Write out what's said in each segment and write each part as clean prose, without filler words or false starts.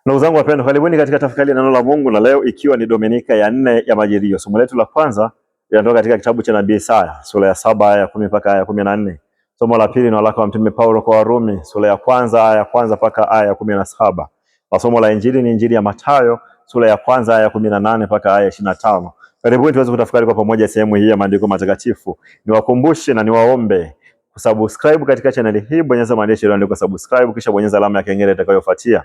Ndugu zangu wapendwa, karibuni katika tafakari ya neno la Mungu, na leo ikiwa ni Dominika ya 4 ya Majilio. Somo letu la kwanza linatoka katika kitabu cha Nabii Isaya sura ya 7 aya ya 10 mpaka aya ya 14. Somo la pili ni waraka wa Mtume Paulo kwa Warumi sura ya kwanza aya ya kwanza mpaka aya ya 17. Na somo la Injili ni Injili ya Mathayo sura ya kwanza aya ya 18 mpaka aya ya 25. Karibuni tuweze kutafakari kwa pamoja sehemu hii ya maandiko matakatifu. Niwakumbushe na niwaombe kusubscribe katika channel hii, bonyeza maandishi yaliyoandikwa subscribe kisha bonyeza alama ya kengele itakayofuatia.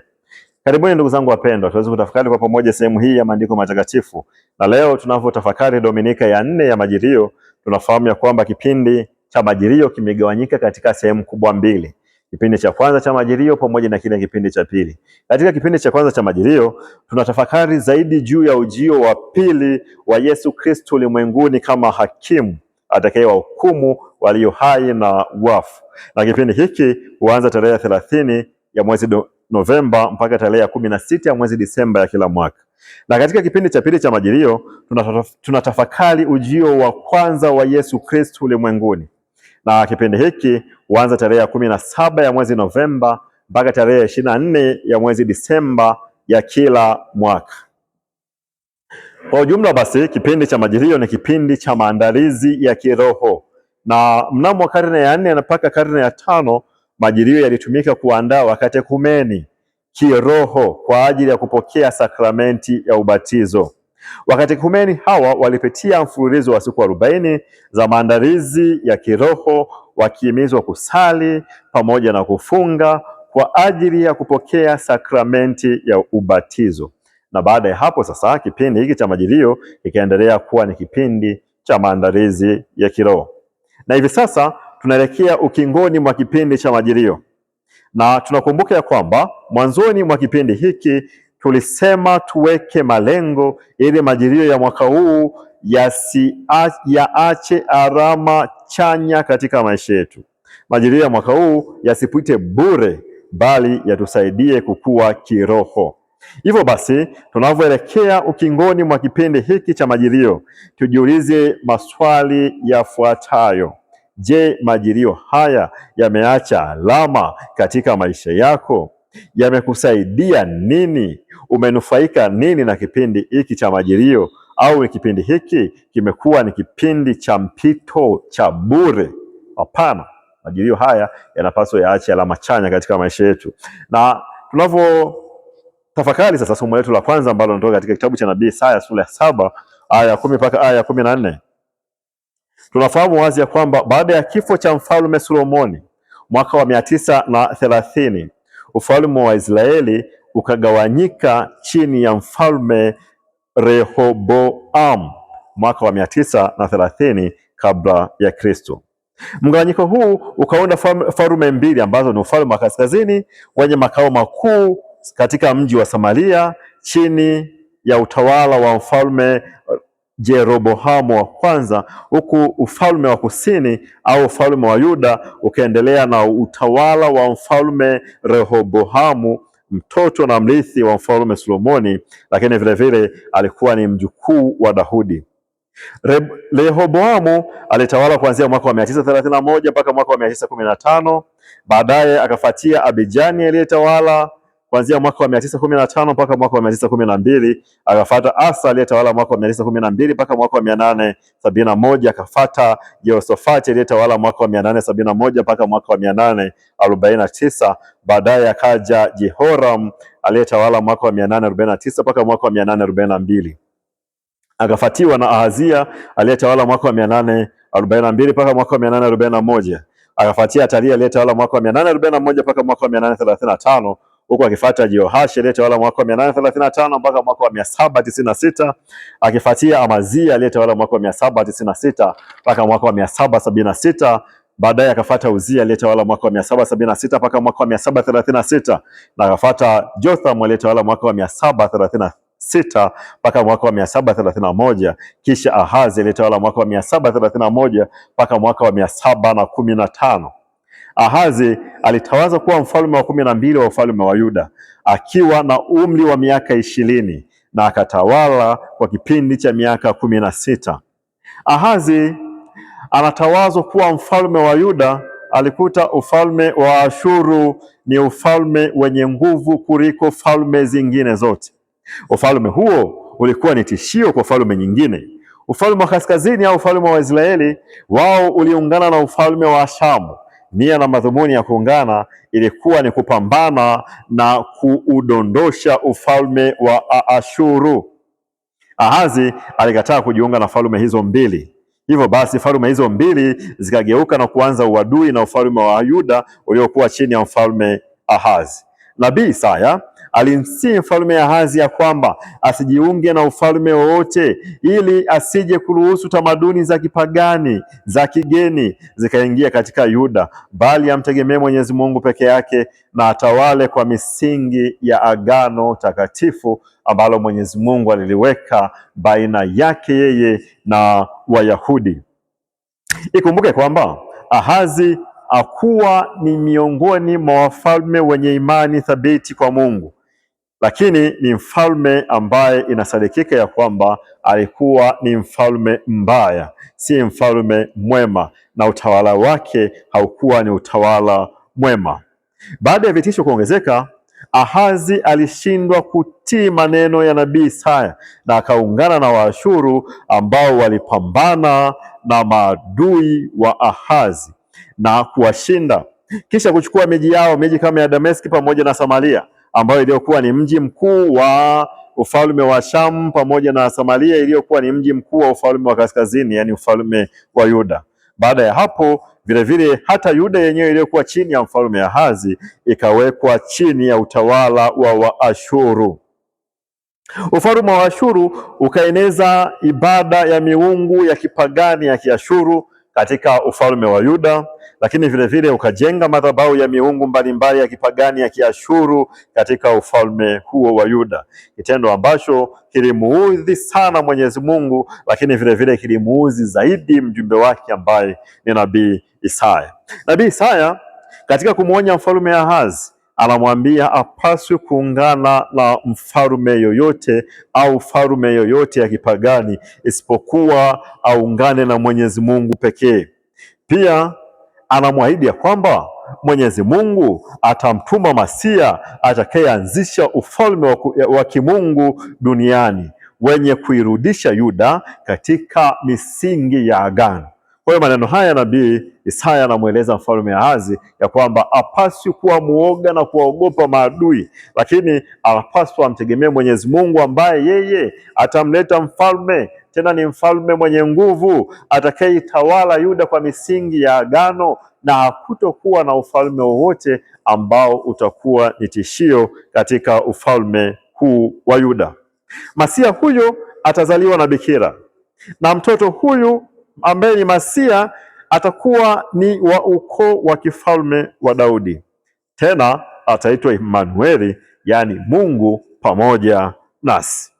Karibuni ndugu zangu wapendwa, tuweze kutafakari kwa pamoja sehemu hii ya maandiko matakatifu. Na leo tunapotafakari Dominika ya 4 ya Majilio, tunafahamu ya kwamba kipindi cha Majilio kimegawanyika katika sehemu kubwa mbili. Kipindi cha kwanza cha Majilio pamoja na kile kipindi cha pili. Katika kipindi cha kwanza cha Majilio, tunatafakari zaidi juu ya ujio wa pili wa Yesu Kristo ulimwenguni kama hakimu atakayewahukumu walio hai na wafu. Na kipindi hiki huanza tarehe 30 ya mwezi Novemba mpaka tarehe 16 ya mwezi Disemba ya kila mwaka. Na katika kipindi cha pili cha Majilio tunatafakari ujio wa kwanza wa Yesu Kristo ulimwenguni. Na kipindi hiki huanza tarehe 17 ya mwezi Novemba mpaka tarehe 24 ya mwezi Disemba ya kila mwaka. Kwa ujumla basi, kipindi cha Majilio ni kipindi cha maandalizi ya kiroho. Na mnamo karne ya 4 mpaka karne ya 5 Majilio yalitumika kuandaa wakatekumeni kiroho kwa ajili ya kupokea sakramenti ya ubatizo. Wakatekumeni hawa walipitia mfululizo wa siku 40 za maandalizi ya kiroho, wakihimizwa kusali pamoja na kufunga kwa ajili ya kupokea sakramenti ya ubatizo. Na baada ya hapo sasa, kipindi hiki cha Majilio kikaendelea kuwa ni kipindi cha maandalizi ya kiroho. Na hivi sasa tunaelekea ukingoni mwa kipindi cha Majilio. Na tunakumbuka ya kwamba mwanzoni mwa kipindi hiki tulisema tuweke malengo ili Majilio ya mwaka huu yaache alama chanya katika maisha yetu. Majilio ya mwaka huu yasipite bure, bali yatusaidie kukua kiroho. Hivyo basi, tunavyoelekea ukingoni mwa kipindi hiki cha Majilio, tujiulize maswali yafuatayo. Je, Majilio haya yameacha alama katika maisha yako? Yamekusaidia nini? Umenufaika nini na kipindi hiki cha Majilio? Au kipindi hiki kimekuwa ni kipindi cha mpito cha bure? Hapana, Majilio haya yanapaswa yaache alama chanya katika maisha yetu. Na tafakari sasa somo letu la kwanza ambalo linatoka katika kitabu cha Nabii Isaya sura ya 7 aya ya 10 mpaka aya ya 14. Tunafahamu wazi ya kwamba baada ya kifo cha mfalme Solomoni mwaka wa 930, ufalme wa Israeli ukagawanyika chini ya mfalme Rehoboam mwaka wa 930 kabla ya Kristo. Mgawanyiko huu ukaunda falme mbili ambazo ni ufalme wa kaskazini wenye makao makuu katika mji wa Samaria chini ya utawala wa mfalme Jeroboamu wa kwanza, huku ufalme wa kusini au ufalme wa Yuda ukaendelea na utawala wa mfalme Rehoboamu, mtoto na mrithi wa mfalme Solomoni, lakini vile vile alikuwa ni mjukuu wa Daudi. Rehoboamu alitawala kuanzia mwaka wa 931 mpaka mwaka wa 915. Baadaye akafuatia Abijani aliyetawala kuanzia mwaka wa 915 mpaka mwaka wa 912. Akafuata Asa aliyetawala mwaka wa 912 mpaka mwaka wa 871. Akafuata Yehoshafati aliyetawala mwaka wa 871 mpaka mwaka wa 849. Baadaye akaja Jehoram aliyetawala mwaka wa 849 mpaka mwaka wa 842. Akafuatiwa na Ahazia aliyetawala mwaka wa 842 mpaka mwaka wa 841. Akafuatia Atalia aliyetawala mwaka wa 841 mpaka mwaka wa 835, huku akifuata Jehoashi aliyetawala mwaka wa 835 mpaka mwaka wa 796. Akifuatia Amazia aliyetawala mwaka wa 796 mpaka mwaka wa 776. Baadaye akafuata Uzia aliyetawala mwaka wa 776 mpaka mwaka wa 736, na akafuata Jotham aliyetawala mwaka wa 736 mpaka mwaka wa 731. Kisha Ahazi aliyetawala mwaka wa 731 mpaka mwaka wa 715. Ahazi alitawazwa kuwa mfalme wa 12 wa ufalme wa Yuda akiwa na umri wa miaka 20 na akatawala kwa kipindi cha miaka 16. Ahazi anatawazwa kuwa mfalme wa Yuda alikuta ufalme wa Ashuru ni ufalme wenye nguvu kuliko falme zingine zote. Ufalme huo ulikuwa ni tishio kwa falme nyingine. Ufalme wa kaskazini au ufalme wa Israeli, wao uliungana na ufalme wa Shamu. Nia na madhumuni ya kuungana ilikuwa ni kupambana na kuudondosha ufalme wa Ashuru. Ahazi alikataa kujiunga na falme hizo mbili. Hivyo basi falme hizo mbili zikageuka na kuanza uadui na ufalme wa Yuda uliokuwa chini ya mfalme Ahazi. Nabii Isaya alimsihi mfalme Ahazi ya kwamba asijiunge na ufalme wowote, ili asije kuruhusu tamaduni za kipagani za kigeni zikaingia katika Yuda, bali amtegemee Mwenyezi Mungu peke yake na atawale kwa misingi ya agano takatifu ambalo Mwenyezi Mungu aliliweka baina yake yeye na Wayahudi. Ikumbuke kwamba Ahazi hakuwa ni miongoni mwa wafalme wenye imani thabiti kwa Mungu, lakini ni mfalme ambaye inasadikika ya kwamba alikuwa ni mfalme mbaya, si mfalme mwema, na utawala wake haukuwa ni utawala mwema. Baada ya vitisho kuongezeka, Ahazi alishindwa kutii maneno ya nabii Isaya na akaungana na Waashuru ambao walipambana na maadui wa Ahazi na kuwashinda, kisha kuchukua miji yao, miji kama ya Dameski pamoja na Samaria, ambayo iliyokuwa ni mji mkuu wa ufalme wa Shamu, pamoja na Samaria iliyokuwa ni mji mkuu wa ufalme wa kaskazini, yani ufalme wa Yuda. Baada ya hapo vilevile hata Yuda yenyewe iliyokuwa chini ya mfalme Ahazi ikawekwa chini ya utawala wa Waashuru. Ufalme wa Ashuru ukaeneza ibada ya miungu ya kipagani ya Kiashuru katika ufalme wa Yuda, lakini vilevile ukajenga madhabahu ya miungu mbalimbali ya kipagani ya Kiashuru katika ufalme huo wa Yuda, kitendo ambacho kilimuudhi sana Mwenyezi Mungu, lakini vilevile kilimuudhi zaidi mjumbe wake ambaye ni nabii Isaya. Nabii Isaya katika kumwonya mfalme Ahazi anamwambia apaswe kuungana na mfalme yoyote au falme yoyote ya kipagani isipokuwa aungane na Mwenyezi Mungu pekee. Pia anamwahidi ya kwamba Mwenyezi Mungu atamtuma Masia atakayeanzisha ufalme wa kimungu duniani wenye kuirudisha Yuda katika misingi ya agano. Kwa hiyo maneno haya nabii Isaya anamweleza mfalme Ahazi ya kwamba apaswi kuwa muoga na kuwaogopa maadui, lakini apaswa amtegemee Mwenyezi Mungu ambaye yeye atamleta mfalme, tena ni mfalme mwenye nguvu atakayetawala Yuda kwa misingi ya agano, na hakutokuwa na ufalme wowote ambao utakuwa ni tishio katika ufalme huu wa Yuda. Masia huyo atazaliwa na bikira, na mtoto huyu ambaye ni Masia atakuwa ni wa ukoo wa kifalme wa Daudi. Tena ataitwa Imanueli, yaani Mungu pamoja nasi.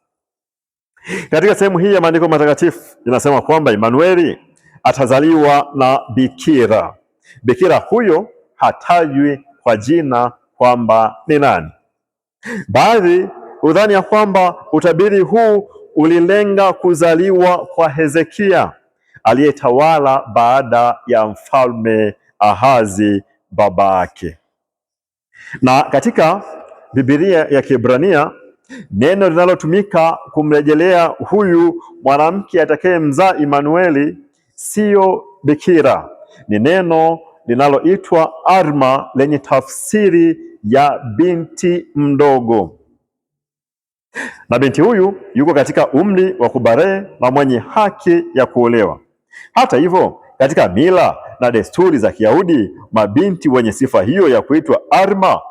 Katika sehemu hii ya maandiko matakatifu inasema kwamba Imanueli atazaliwa na bikira. Bikira huyo hatajwi kwa jina kwamba ni nani. Baadhi hudhani ya kwamba utabiri huu ulilenga kuzaliwa kwa Hezekia aliyetawala baada ya mfalme Ahazi baba yake. Na katika Biblia ya Kiebrania neno linalotumika kumrejelea huyu mwanamke atakayemzaa Imanueli siyo bikira, ni neno linaloitwa Arma lenye tafsiri ya binti mdogo. Na binti huyu yuko katika umri wa kubalee na mwenye haki ya kuolewa. Hata hivyo, katika mila na desturi za Kiyahudi, mabinti wenye sifa hiyo ya kuitwa Arma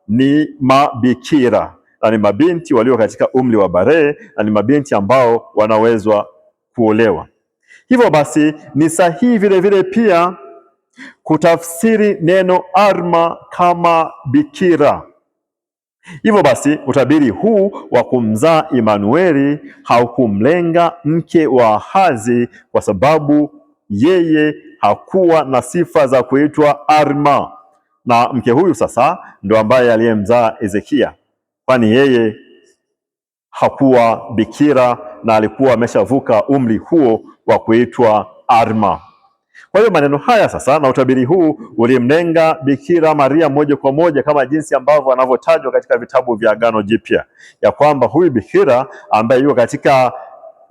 ni mabikira, na ni mabinti walio katika umri wa balee, na ni mabinti ambao wanawezwa kuolewa. Hivyo basi ni sahihi vile vile pia kutafsiri neno Arma kama bikira. Hivyo basi utabiri huu wa kumzaa Imanueli haukumlenga mke wa Ahazi, kwa sababu yeye hakuwa na sifa za kuitwa Arma, na mke huyu sasa ndo ambaye aliyemzaa Hezekia, kwani yeye hakuwa bikira na alikuwa ameshavuka umri huo wa kuitwa Arma. Kwa hiyo maneno haya sasa na utabiri huu ulimlenga Bikira Maria moja kwa moja, kama jinsi ambavyo anavyotajwa katika vitabu vya Agano Jipya, ya kwamba huyu bikira ambaye yuko katika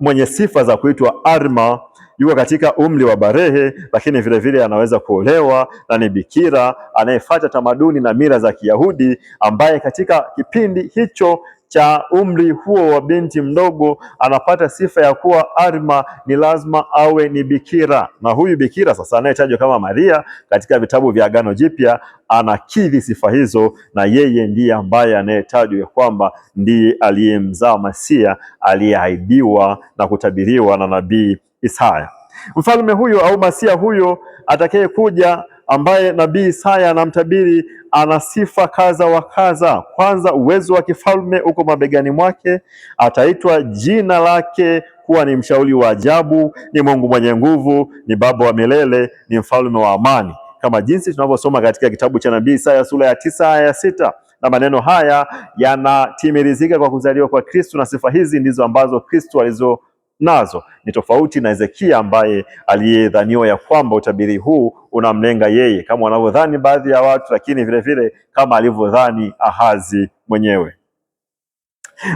mwenye sifa za kuitwa Arma, yuko katika umri wa barehe, lakini vile vile anaweza kuolewa na ni bikira anayefuata tamaduni na mila za Kiyahudi, ambaye katika kipindi hicho cha umri huo wa binti mdogo anapata sifa ya kuwa Arma ni lazima awe ni bikira. Na huyu bikira sasa anayetajwa kama Maria katika vitabu vya Agano Jipya anakidhi sifa hizo, na yeye ndiye ambaye anayetajwa ya kwamba ndiye aliyemzaa Masia aliyeahidiwa na kutabiriwa na nabii Isaya. Mfalme huyo au Masia huyo atakayekuja, ambaye nabii Isaya anamtabiri, ana sifa kadha wa kadha. Kwanza, uwezo wa kifalme uko mabegani mwake. Ataitwa jina lake kuwa ni mshauri wa ajabu, ni Mungu mwenye nguvu, ni Baba wa milele, ni mfalme wa amani, kama jinsi tunavyosoma katika kitabu cha nabii Isaya sura ya 9 aya ya 6. Na maneno haya yanatimilizika kwa kuzaliwa kwa Kristo, na sifa hizi ndizo ambazo Kristo alizo nazo. Ni tofauti na Hezekia ambaye aliyedhaniwa ya kwamba utabiri huu unamlenga yeye kama wanavyodhani baadhi ya watu, lakini vile vile kama alivyodhani Ahazi mwenyewe.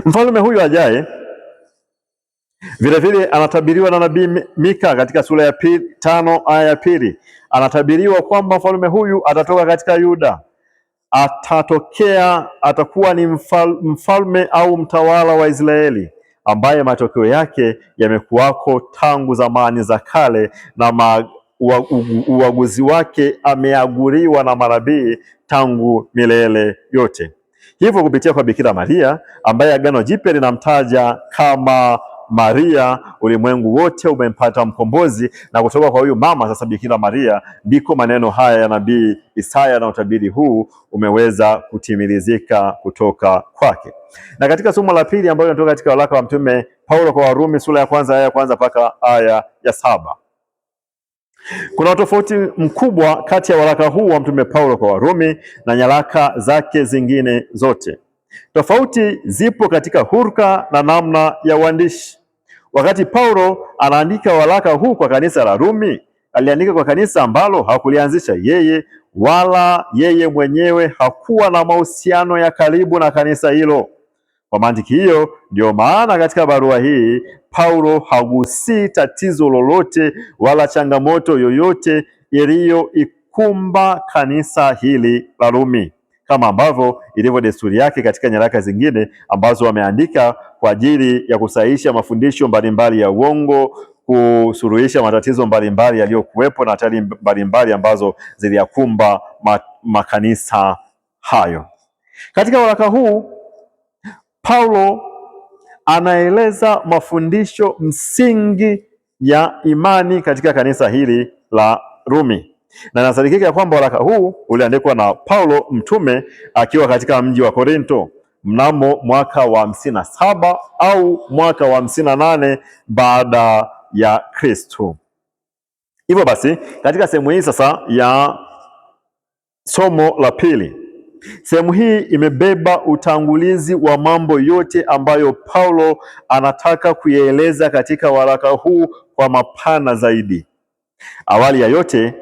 Mfalme huyu ajaye vile vile anatabiriwa na nabii Mika katika sura ya 5 aya ya 2. Anatabiriwa kwamba mfalme huyu atatoka katika Yuda, atakuwa ni mfalme au mtawala wa Israeli, ambaye matokeo yake yamekuwako tangu zamani za kale, na uaguzi wake ameaguriwa na manabii tangu milele yote. Hivyo kupitia kwa Bikira Maria ambaye Agano Jipya linamtaja kama Maria, ulimwengu wote umempata mkombozi, na kutoka kwa huyu mama sasa Bikira Maria ndiko maneno haya ya nabii Isaya na utabiri huu umeweza kutimilizika kutoka kwake. Na katika somo la pili ambalo linatoka katika waraka wa Mtume Paulo kwa Warumi sura ya 1 aya ya 1 mpaka aya ya 7. Kuna tofauti mkubwa kati ya waraka huu wa Mtume Paulo kwa Warumi na nyaraka zake zingine zote. Tofauti zipo katika hulka na namna ya uandishi. Wakati Paulo anaandika waraka huu kwa kanisa la Rumi, aliandika kwa kanisa ambalo hakulianzisha yeye, wala yeye mwenyewe hakuwa na mahusiano ya karibu na kanisa hilo. Kwa mantiki hiyo, ndio maana katika barua hii Paulo hagusii tatizo lolote wala changamoto yoyote iliyoikumba kanisa hili la Rumi, kama ambavyo ilivyo desturi yake katika nyaraka zingine ambazo ameandika kwa ajili ya kusahihisha mafundisho mbalimbali ya uongo, kusuluhisha matatizo mbalimbali yaliyokuwepo na hatari mbalimbali ambazo ziliyakumba makanisa hayo. Katika waraka huu Paulo anaeleza mafundisho msingi ya imani katika kanisa hili la Rumi, na inasadikika kwamba waraka huu uliandikwa na Paulo mtume akiwa katika mji wa Korinto mnamo mwaka wa 57 au mwaka wa 58 baada ya Kristo. Hivyo basi, katika sehemu hii sasa ya somo la pili, sehemu hii imebeba utangulizi wa mambo yote ambayo Paulo anataka kuyaeleza katika waraka huu kwa mapana zaidi. Awali ya yote,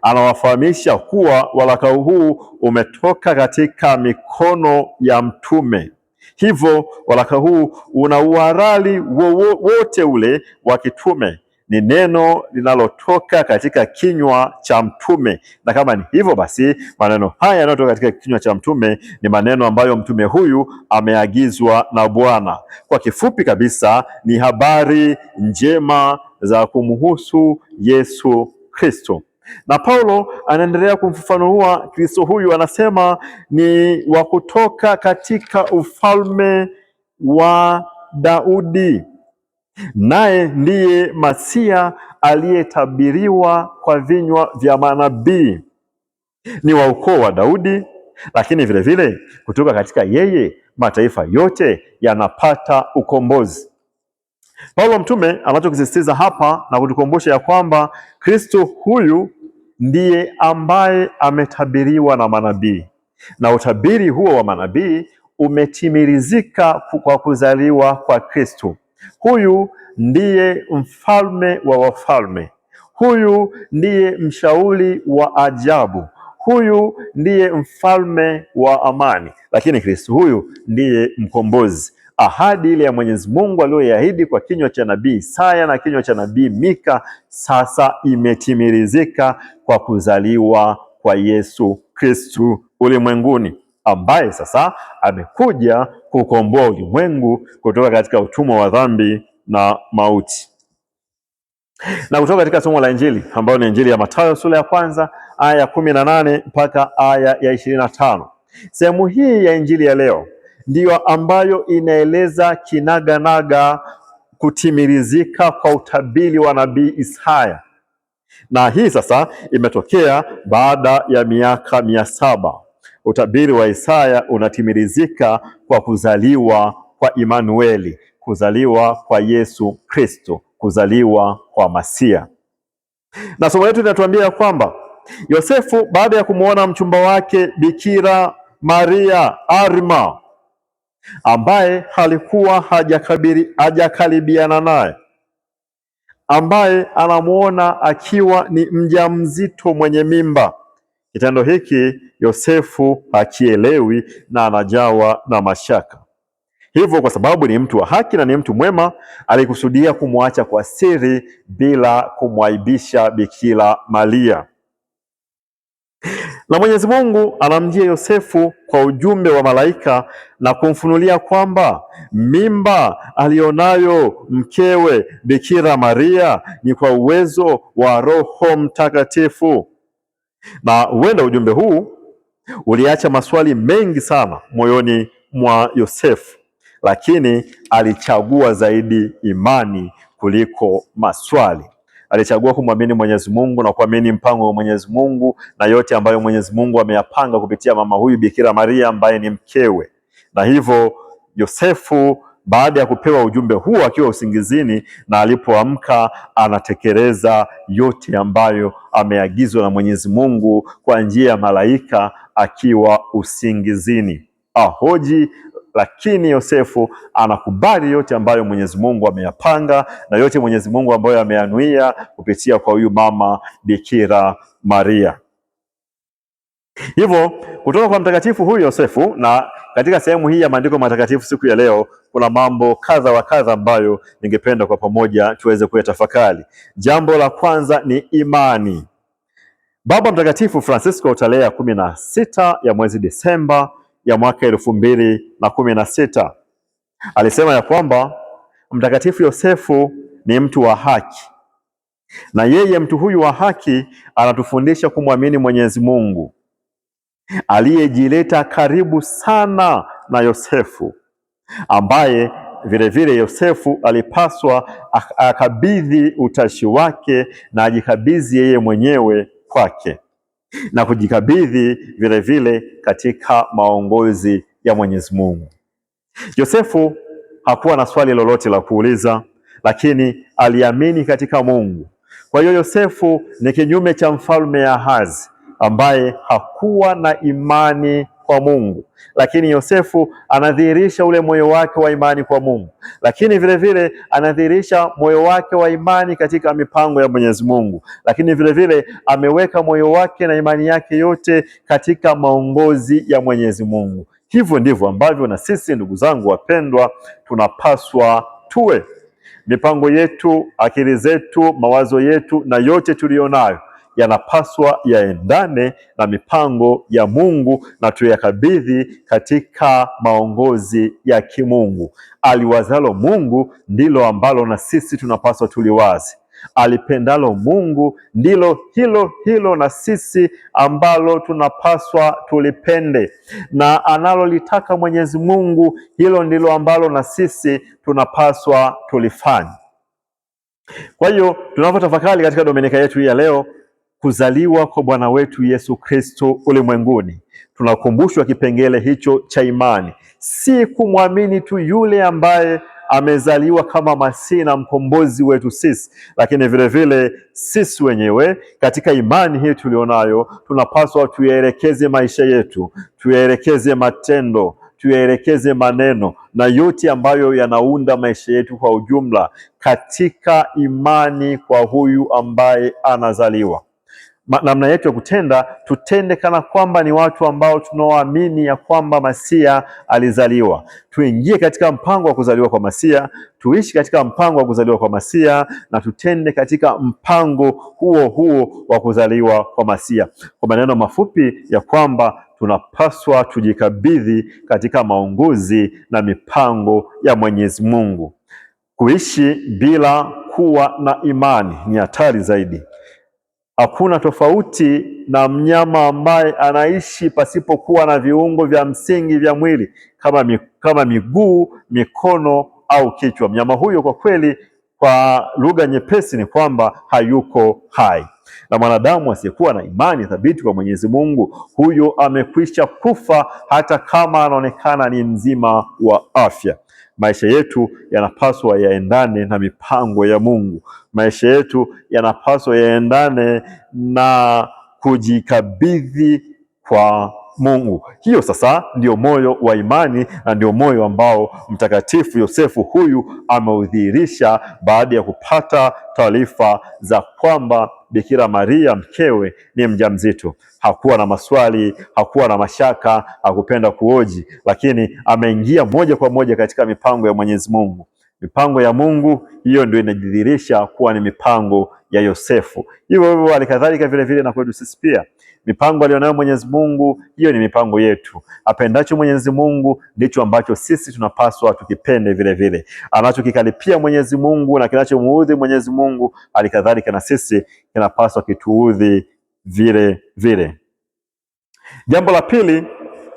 anawafahamisha kuwa waraka huu umetoka katika mikono ya mtume. Hivyo waraka huu una uhalali wowote ule wa kitume. Ni neno linalotoka katika kinywa cha mtume, na kama ni hivyo basi maneno haya yanayotoka katika kinywa cha mtume ni maneno ambayo mtume huyu ameagizwa na Bwana. Kwa kifupi kabisa, ni habari njema za kumhusu Yesu Kristo. Na Paulo anaendelea kumfafanua Kristo huyu, anasema ni wa kutoka katika ufalme wa Daudi, naye ndiye Masia aliyetabiriwa kwa vinywa vya manabii. Ni wa ukoo wa Daudi, lakini vile vile kutoka katika yeye mataifa yote yanapata ukombozi. Paulo mtume anachokisisitiza hapa na kutukumbusha ya kwamba Kristo huyu ndiye ambaye ametabiriwa na manabii, na utabiri huo wa manabii umetimilizika kwa kuzaliwa kwa Kristo. Huyu ndiye mfalme wa wafalme. huyu ndiye mshauri wa ajabu, huyu ndiye mfalme wa amani. Lakini Kristo huyu ndiye mkombozi. Ahadi ile ya Mwenyezi Mungu aliyoiahidi kwa kinywa cha nabii Isaya na kinywa cha nabii Mika sasa imetimilizika kwa kuzaliwa kwa Yesu Kristo ulimwenguni, ambaye sasa amekuja kukomboa ulimwengu kutoka katika utumwa wa dhambi na mauti. Na kutoka katika somo la Injili ambayo ni Injili ya Mathayo sura ya 1 aya ya 18 mpaka aya ya 25. Sehemu hii ya Injili ya leo ndiyo ambayo inaeleza kinaganaga kutimilizika kwa utabiri wa nabii Isaya. Na hii sasa imetokea baada ya miaka 700. Utabiri wa Isaya unatimilizika kwa kuzaliwa kwa Imanueli, kuzaliwa kwa Yesu Kristo, kuzaliwa kwa Masia. Na somo letu linatuambia kwamba Yosefu baada ya kumuona mchumba wake Bikira Maria Arma, ambaye halikuwa hajakaribiana naye, ambaye anamuona akiwa ni mjamzito mwenye mimba. Kitendo hiki Yosefu hakielewi na anajawa na mashaka. Hivyo kwa sababu ni mtu wa haki na ni mtu mwema, alikusudia kumwacha kwa siri bila kumwaibisha Bikira Maria. Na Mwenyezi Mungu anamjia Yosefu kwa ujumbe wa malaika na kumfunulia kwamba mimba alionayo mkewe Bikira Maria ni kwa uwezo wa Roho Mtakatifu. Na huenda ujumbe huu uliacha maswali mengi sana moyoni mwa Yosefu, lakini alichagua zaidi imani kuliko maswali. Alichagua kumwamini Mwenyezi Mungu na kuamini mpango wa Mwenyezi Mungu na yote ambayo Mwenyezi Mungu ameyapanga kupitia mama huyu Bikira Maria ambaye ni mkewe. Na hivyo Yosefu baada ya kupewa ujumbe huu akiwa usingizini, na alipoamka anatekeleza yote ambayo ameagizwa na Mwenyezi Mungu kwa njia ya malaika akiwa usingizini. Ahoji, lakini Yosefu anakubali yote ambayo Mwenyezi Mungu ameyapanga na yote Mwenyezi Mungu ambayo ameyanuia kupitia kwa huyu mama Bikira Maria. Hivyo kutoka kwa mtakatifu huyu Yosefu, na katika sehemu hii ya maandiko matakatifu siku ya leo kuna mambo kadha wa kadha ambayo ningependa kwa pamoja tuweze kuyatafakari. Jambo la kwanza ni imani. Baba Mtakatifu Francisco tarehe 16 ya mwezi Desemba ya mwaka 2016 alisema ya kwamba Mtakatifu Yosefu ni mtu wa haki, na yeye mtu huyu wa haki anatufundisha kumwamini Mwenyezi Mungu aliyejileta karibu sana na Yosefu, ambaye vile Yosefu alipaswa akabidhi utashi wake na ajikabidhi yeye mwenyewe kwake na kujikabidhi vile katika maongozi ya Mwenyezi Mungu. Yosefu hakuwa na swali lolote la kuuliza, lakini aliamini katika Mungu. Kwa hiyo Yosefu ni kinyume cha mfalme Ahazi ambaye hakuwa na imani kwa Mungu, lakini Yosefu anadhihirisha ule moyo wake wa imani kwa Mungu, lakini vile anadhihirisha moyo wake wa imani katika mipango ya Mwenyezi Mungu, lakini vile ameweka moyo wake na imani yake yote katika maongozi ya Mwenyezi Mungu. Hivyo ndivyo ambavyo na sisi ndugu zangu wapendwa tunapaswa tuwe. Mipango yetu, akili zetu, mawazo yetu na yote tulionayo yanapaswa yaendane na mipango ya Mungu na tuyakabidhi katika maongozi ya kimungu. Aliwazalo Mungu ndilo ambalo na sisi tunapaswa tuliwazi. Alipendalo Mungu ndilo hilo na sisi ambalo tunapaswa tulipende, na analolitaka Mwenyezi Mungu hilo ndilo ambalo na sisi tunapaswa tulifanye. Kwa hiyo tunapotafakari katika Dominika yetu hii ya leo, kuzaliwa kwa Bwana wetu Yesu Kristo ulimwenguni, tunakumbushwa kipengele hicho cha imani, si kumwamini tu yule ambaye amezaliwa kama Masihi na mkombozi wetu sisi, lakini vile sisi wenyewe katika imani hii tulionayo tunapaswa tuyaelekeze maisha yetu, tuyaelekeze matendo, tuyaelekeze maneno na yote ambayo yanaunda maisha yetu kwa ujumla katika imani kwa huyu ambaye anazaliwa. Namna yetu ya kutenda, tutende kana kwamba ni watu ambao tunaoamini ya kwamba Masia alizaliwa. Tuingie katika mpango wa kuzaliwa kwa Masia, tuishi katika mpango wa kuzaliwa kwa Masia, na tutende katika mpango huo huo wa kuzaliwa kwa Masia. Kwa maneno mafupi ya kwamba tunapaswa tujikabidhi katika maongozi na mipango ya Mwenyezi Mungu. Kuishi bila kuwa na imani ni hatari zaidi. Hakuna tofauti na mnyama ambaye anaishi pasipokuwa na viungo vya msingi vya mwili kama miguu, mikono au kichwa. Mnyama huyo kwa kweli, kwa lugha nyepesi, ni kwamba hayuko hai. Na mwanadamu asiyekuwa na imani thabiti kwa Mwenyezi Mungu, huyo amekwisha kufa hata kama anaonekana ni mzima wa afya. Maisha yetu yanapaswa yaendane na mipango ya Mungu. Maisha yetu yanapaswa yaendane na kujikabidhi kwa Mungu. Hiyo sasa ndio moyo wa imani, na ndio moyo ambao Mtakatifu Yosefu huyu ameudhihirisha baada ya kupata taarifa za kwamba Bikira Maria mkewe ni mjamzito. Hakuwa na maswali, hakuwa na mashaka, hakupenda kuoji, lakini ameingia moja kwa moja katika mipango ya Mwenyezi Mungu. Mipango ya Mungu hiyo ndio inajidhihirisha kuwa ni mipango ya Yosefu. Hivyo alikadhalika vile vile na kwetu sisi pia. Mipango alionayo Mwenyezi Mungu, hiyo ni mipango yetu. Apendacho Mwenyezi Mungu ndicho ambacho sisi tunapaswa tukipende vile vile. Anachokikaripia Mwenyezi Mungu na kinachomuudhi Mwenyezi Mungu, alikadhalika na sisi kinapaswa kituudhi vile vile. Jambo la pili,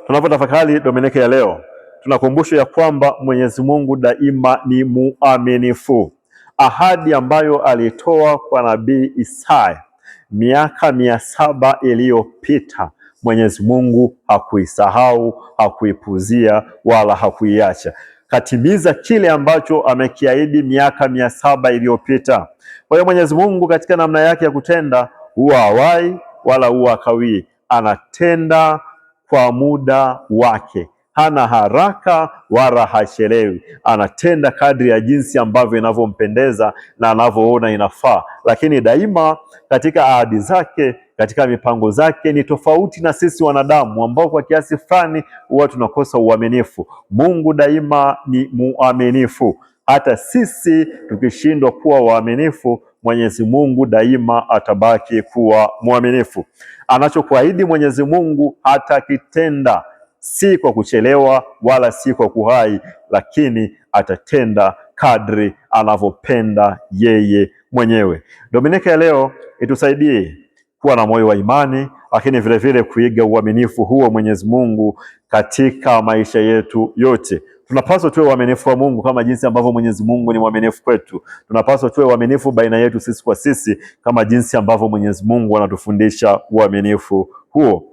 tunapotafakari Dominika ya leo, tunakumbushwa ya kwamba Mwenyezi Mungu daima ni muaminifu. Ahadi ambayo alitoa kwa Nabii Isaya miaka 700 iliyopita, Mwenyezi Mungu hakuisahau, hakuipuzia wala hakuiacha. Katimiza kile ambacho amekiahidi miaka 700 iliyopita. Kwa hiyo Mwenyezi Mungu katika namna yake ya kutenda huwa hawai wala huwa hakawii. Anatenda kwa muda wake. Hana haraka wala hachelewi. Anatenda kadri ya jinsi ambavyo inavyompendeza na anavyoona inafaa. Lakini daima katika ahadi zake, katika mipango zake ni tofauti na sisi wanadamu ambao kwa kiasi fulani huwa tunakosa uaminifu. Mungu daima ni muaminifu. Hata sisi tukishindwa kuwa waaminifu, Mwenyezi Mungu daima atabaki kuwa mwaminifu. Anachokuahidi Mwenyezi Mungu atakitenda, si kwa kuchelewa wala si kwa kuhai, lakini atatenda kadri anavyopenda yeye mwenyewe. Dominika ya leo itusaidie kuwa na moyo wa imani, lakini vile vile kuiga uaminifu huo Mwenyezi Mungu katika maisha yetu yote. Tunapaswa tuwe waaminifu wa Mungu kama jinsi ambavyo Mwenyezi Mungu ni mwaminifu kwetu. Tunapaswa tuwe waaminifu baina yetu sisi kwa sisi kama jinsi ambavyo Mwenyezi Mungu anatufundisha uaminifu huo.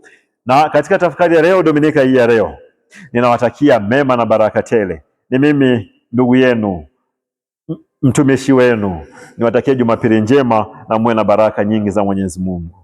Na katika tafakari ya leo, Dominika hii ya leo, ninawatakia mema na baraka tele. Ni mimi ndugu yenu, mtumishi wenu. Niwatakie Jumapili njema na muwe na baraka nyingi za Mwenyezi Mungu.